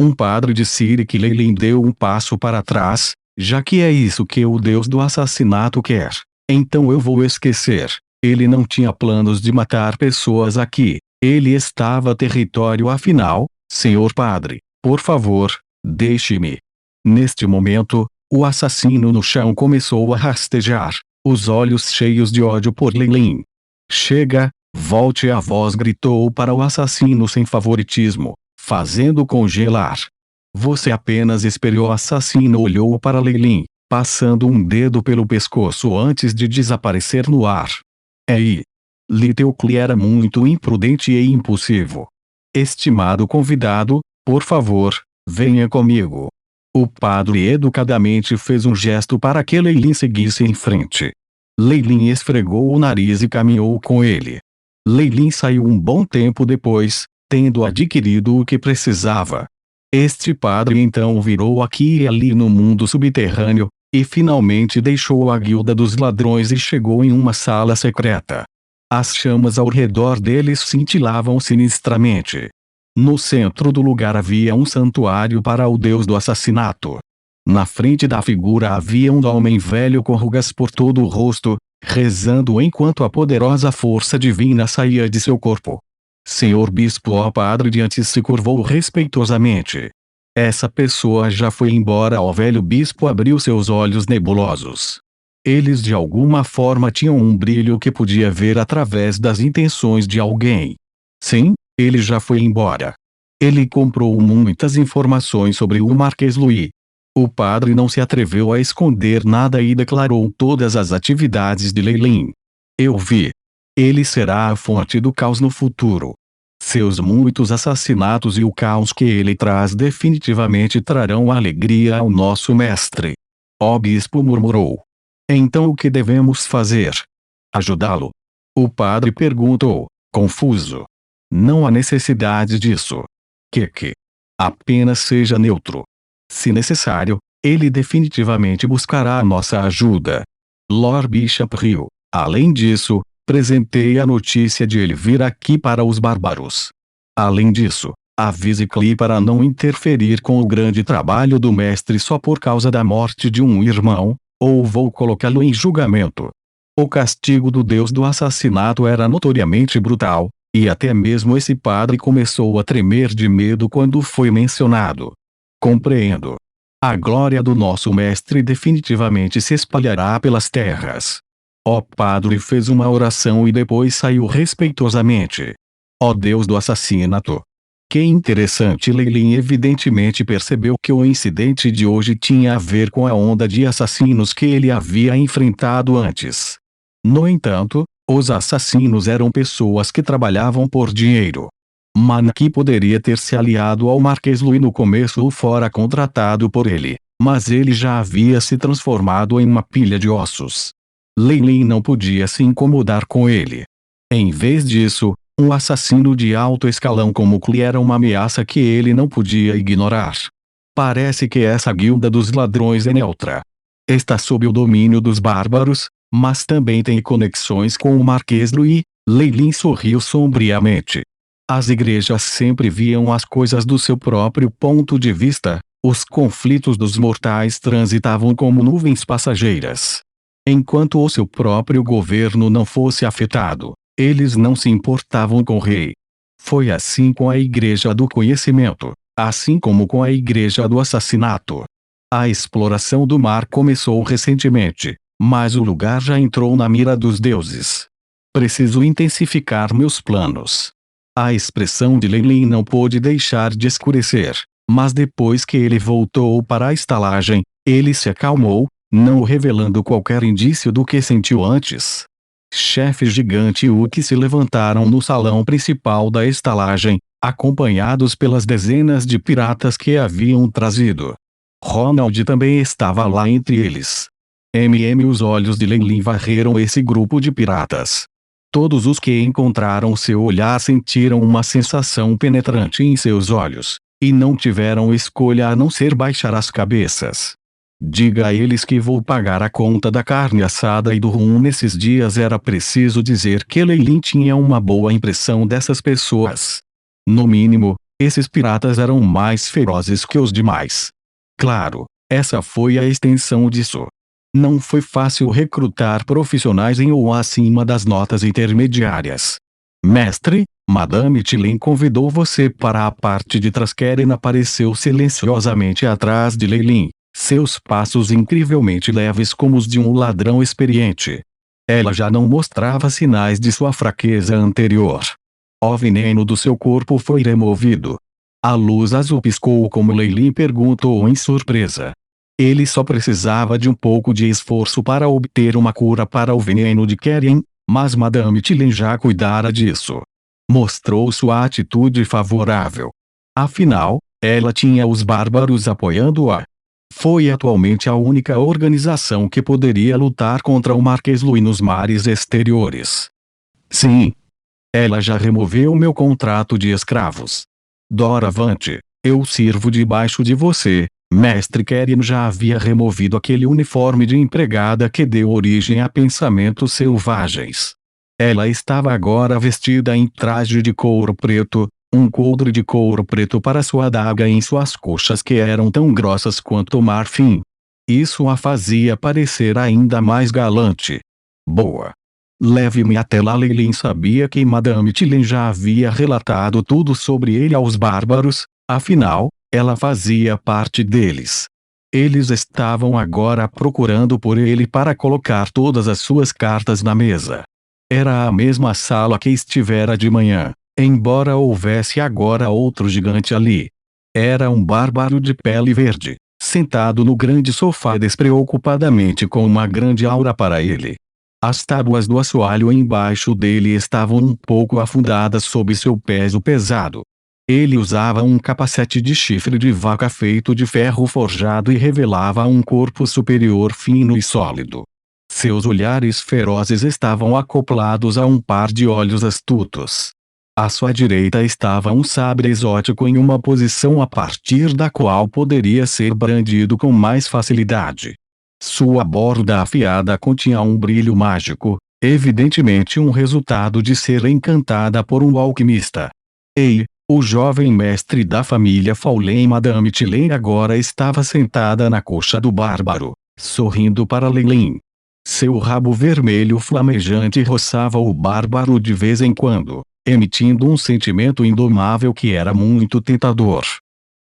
Um padre disse que Leilin deu um passo para trás, já que é isso que o Deus do assassinato quer. Então eu vou esquecer. Ele não tinha planos de matar pessoas aqui. Ele estava território afinal, senhor padre. Por favor, deixe-me. Neste momento, o assassino no chão começou a rastejar, os olhos cheios de ódio por Leilin. Chega, volte, a voz gritou para o assassino sem favoritismo, fazendo congelar. Você apenas esperou. O assassino olhou para Leilin, passando um dedo pelo pescoço antes de desaparecer no ar. Ei! Littlecli era muito imprudente e impulsivo. Estimado convidado, por favor, venha comigo. O padre educadamente fez um gesto para que Leilin seguisse em frente. Leilin esfregou o nariz e caminhou com ele. Leilin saiu um bom tempo depois, tendo adquirido o que precisava. Este padre então virou aqui e ali no mundo subterrâneo, e finalmente deixou a guilda dos ladrões e chegou em uma sala secreta. As chamas ao redor deles cintilavam sinistramente. No centro do lugar havia um santuário para o deus do assassinato. Na frente da figura havia um homem velho com rugas por todo o rosto, rezando enquanto a poderosa força divina saía de seu corpo. Senhor Bispo, ó Padre Diante se curvou respeitosamente. Essa pessoa já foi embora. O velho bispo abriu seus olhos nebulosos. Eles de alguma forma tinham um brilho que podia ver através das intenções de alguém. Sim, ele já foi embora. Ele comprou muitas informações sobre o Marquês Louis. O padre não se atreveu a esconder nada e declarou todas as atividades de Leilin. Eu vi. Ele será a fonte do caos no futuro. Seus muitos assassinatos e o caos que ele traz definitivamente trarão alegria ao nosso mestre. O bispo murmurou. Então o que devemos fazer? Ajudá-lo? O padre perguntou, confuso. Não há necessidade disso. Que? Apenas seja neutro. Se necessário, ele definitivamente buscará a nossa ajuda. Lord Bishop riu. Além disso, presentei a notícia de ele vir aqui para os bárbaros. Além disso, avise Cli para não interferir com o grande trabalho do mestre só por causa da morte de um irmão, ou vou colocá-lo em julgamento. O castigo do deus do assassinato era notoriamente brutal, e até mesmo esse padre começou a tremer de medo quando foi mencionado. Compreendo. A glória do nosso mestre definitivamente se espalhará pelas terras. O padre fez uma oração e depois saiu respeitosamente. Ó Deus do assassinato! Que interessante. Leilin evidentemente percebeu que o incidente de hoje tinha a ver com a onda de assassinos que ele havia enfrentado antes. No entanto, os assassinos eram pessoas que trabalhavam por dinheiro. Manaki poderia ter se aliado ao Marquês Louis no começo ou fora contratado por ele, mas ele já havia se transformado em uma pilha de ossos. Leilin não podia se incomodar com ele. Em vez disso, um assassino de alto escalão como Cli era uma ameaça que ele não podia ignorar. Parece que essa guilda dos ladrões é neutra. Está sob o domínio dos bárbaros, mas também tem conexões com o Marquês Louis. Leilin sorriu sombriamente. As igrejas sempre viam as coisas do seu próprio ponto de vista. Os conflitos dos mortais transitavam como nuvens passageiras. Enquanto o seu próprio governo não fosse afetado, eles não se importavam com o rei. Foi assim com a Igreja do Conhecimento, assim como com a Igreja do Assassinato. A exploração do mar começou recentemente, mas o lugar já entrou na mira dos deuses. Preciso intensificar meus planos. A expressão de Leilin não pôde deixar de escurecer, mas depois que ele voltou para a estalagem, ele se acalmou, não revelando qualquer indício do que sentiu antes. Chefe Gigante e Uki se levantaram no salão principal da estalagem, acompanhados pelas dezenas de piratas que haviam trazido. Ronald também estava lá entre eles. Os olhos de Leilin varreram esse grupo de piratas. Todos os que encontraram seu olhar sentiram uma sensação penetrante em seus olhos, e não tiveram escolha a não ser baixar as cabeças. Diga a eles que vou pagar a conta da carne assada e do rum nesses dias. Era preciso dizer que Leilin tinha uma boa impressão dessas pessoas. No mínimo, Esses piratas eram mais ferozes que os demais. Claro, essa foi a extensão disso. Não foi fácil recrutar profissionais em ou acima das notas intermediárias. Mestre, Madame Tilem convidou você para a parte de trás. Keren apareceu silenciosamente atrás de Leilin, seus passos incrivelmente leves como os de um ladrão experiente. Ela já não mostrava sinais de sua fraqueza anterior. O veneno do seu corpo foi removido. A luz azul piscou como Leilin perguntou em surpresa. Ele só precisava de um pouco de esforço para obter uma cura para o veneno de Keren, mas Madame Tilem já cuidara disso. Mostrou sua atitude favorável. Afinal, ela tinha os bárbaros apoiando-a. Foi atualmente a única organização que poderia lutar contra o Marquês Louis nos mares exteriores. Sim. Ela já removeu meu contrato de escravos. Doravante, eu sirvo debaixo de você. Mestre Keren já havia removido aquele uniforme de empregada que deu origem a pensamentos selvagens. Ela estava agora vestida em traje de couro preto, um coldre de couro preto para sua adaga em suas coxas que eram tão grossas quanto o marfim. Isso a fazia parecer ainda mais galante. Boa. Leve-me até lá. Leilin sabia que Madame Tilem já havia relatado tudo sobre ele aos bárbaros, afinal, ela fazia parte deles. Eles estavam agora procurando por ele para colocar todas as suas cartas na mesa. Era a mesma sala que estivera de manhã, embora houvesse agora outro gigante ali. Era um bárbaro de pele verde, sentado no grande sofá despreocupadamente com uma grande aura para ele. As tábuas do assoalho embaixo dele estavam um pouco afundadas sob seu peso pesado. Ele usava um capacete de chifre de vaca feito de ferro forjado e revelava um corpo superior fino e sólido. Seus olhares ferozes estavam acoplados a um par de olhos astutos. À sua direita estava um sabre exótico em uma posição a partir da qual poderia ser brandido com mais facilidade. Sua borda afiada continha um brilho mágico, evidentemente um resultado de ser encantada por um alquimista. Ei, o jovem mestre da família Faulen Madame Tilem agora estava sentada na coxa do bárbaro, sorrindo para Leilin. Seu rabo vermelho flamejante roçava o bárbaro de vez em quando, emitindo um sentimento indomável que era muito tentador.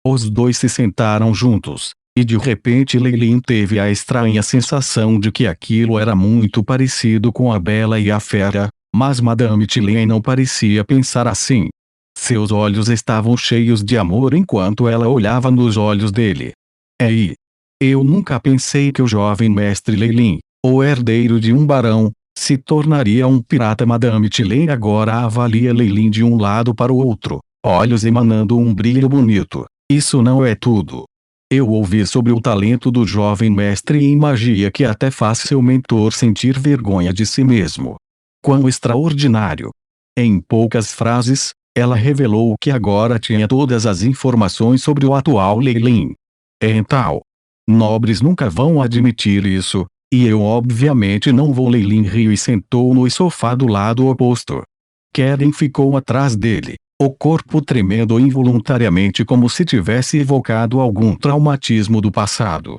Os dois se sentaram juntos, e de repente Leilin teve a estranha sensação de que aquilo era muito parecido com a Bela e a Fera, mas Madame Tilem não parecia pensar assim. Seus olhos estavam cheios de amor enquanto ela olhava nos olhos dele. Ei! Eu nunca pensei que o jovem mestre Leilin, o herdeiro de um barão, se tornaria um pirata. Madame Tilem agora avalia Leilin de um lado para o outro, olhos emanando um brilho bonito. Isso não é tudo. Eu ouvi sobre o talento do jovem mestre em magia que até faz seu mentor sentir vergonha de si mesmo. Quão extraordinário! Em poucas frases, ela revelou que agora tinha todas as informações sobre o atual Leilin. Então, nobres nunca vão admitir isso, e eu obviamente não vou. Leilin riu e sentou no sofá do lado oposto. Keren ficou atrás dele, o corpo tremendo involuntariamente como se tivesse evocado algum traumatismo do passado.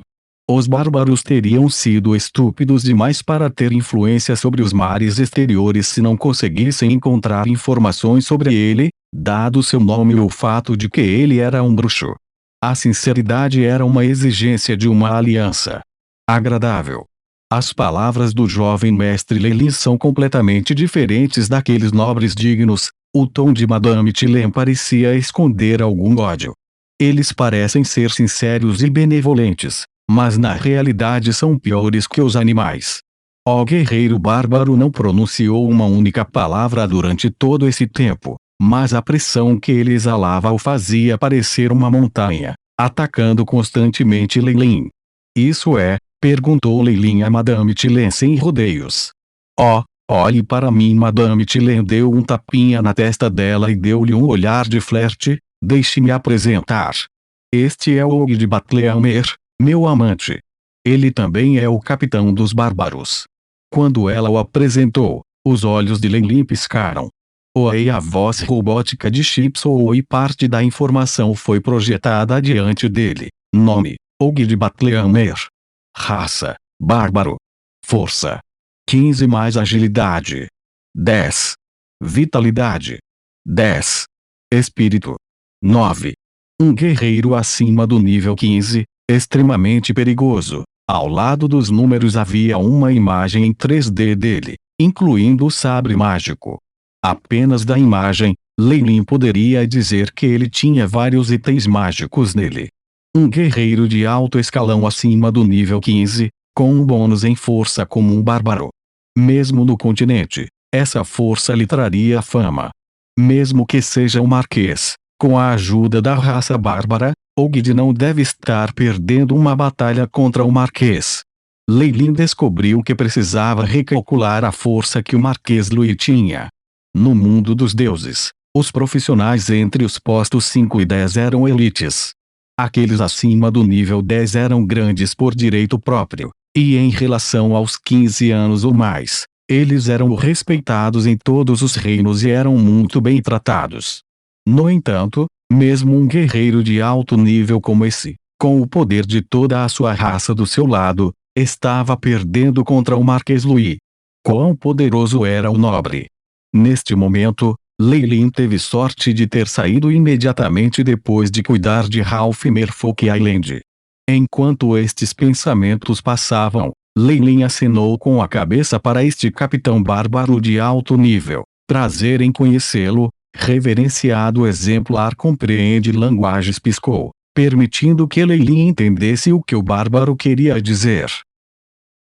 Os bárbaros teriam sido estúpidos demais para ter influência sobre os mares exteriores se não conseguissem encontrar informações sobre ele, dado seu nome e o fato de que ele era um bruxo. A sinceridade era uma exigência de uma aliança agradável. As palavras do jovem mestre Leilin são completamente diferentes daqueles nobres dignos. O tom de Madame Tilem parecia esconder algum ódio. Eles parecem ser sinceros e benevolentes, mas na realidade são piores que os animais. O guerreiro bárbaro não pronunciou uma única palavra durante todo esse tempo, mas a pressão que ele exalava o fazia parecer uma montanha, atacando constantemente Leilin. Isso é? Perguntou Leilin a Madame Tilem sem rodeios. Oh, olhe para mim. Madame Tilem deu um tapinha na testa dela e deu-lhe um olhar de flerte. Deixe-me apresentar. Este é Og de Batleamer, meu amante. Ele também é o capitão dos bárbaros. Quando ela o apresentou, os olhos de Leilin piscaram. Ouei a voz robótica de Chipsou e parte da informação foi projetada diante dele. Nome: Ogid Batleamer. Raça: bárbaro. Força: 15 mais agilidade. 10. Vitalidade: 10. Espírito: 9. Um guerreiro acima do nível 15, extremamente perigoso. Ao lado dos números havia uma imagem em 3D dele, incluindo o sabre mágico. Apenas da imagem, Lei Lin poderia dizer que ele tinha vários itens mágicos nele. Um guerreiro de alto escalão acima do nível 15, com um bônus em força como um bárbaro. Mesmo no continente, essa força lhe traria fama. Mesmo que seja um marquês, com a ajuda da raça bárbara, Ogid não deve estar perdendo uma batalha contra o marquês. Lei Lin descobriu que precisava recalcular a força que o marquês Lui tinha. No mundo dos deuses, os profissionais entre os postos 5 e 10 eram elites. Aqueles acima do nível 10 eram grandes por direito próprio, e em relação aos 15 anos ou mais, eles eram respeitados em todos os reinos e eram muito bem tratados. No entanto, mesmo um guerreiro de alto nível como esse, com o poder de toda a sua raça do seu lado, estava perdendo contra o Marquês Louis. Quão poderoso era o nobre! Neste momento, Lei Lin teve sorte de ter saído imediatamente depois de cuidar de Ralph Merfolk Island. Enquanto estes pensamentos passavam, Lei Lin acenou com a cabeça para este capitão bárbaro de alto nível. Prazer em conhecê-lo, reverenciado exemplar compreende linguagens piscou, permitindo que Lei Lin entendesse o que o bárbaro queria dizer.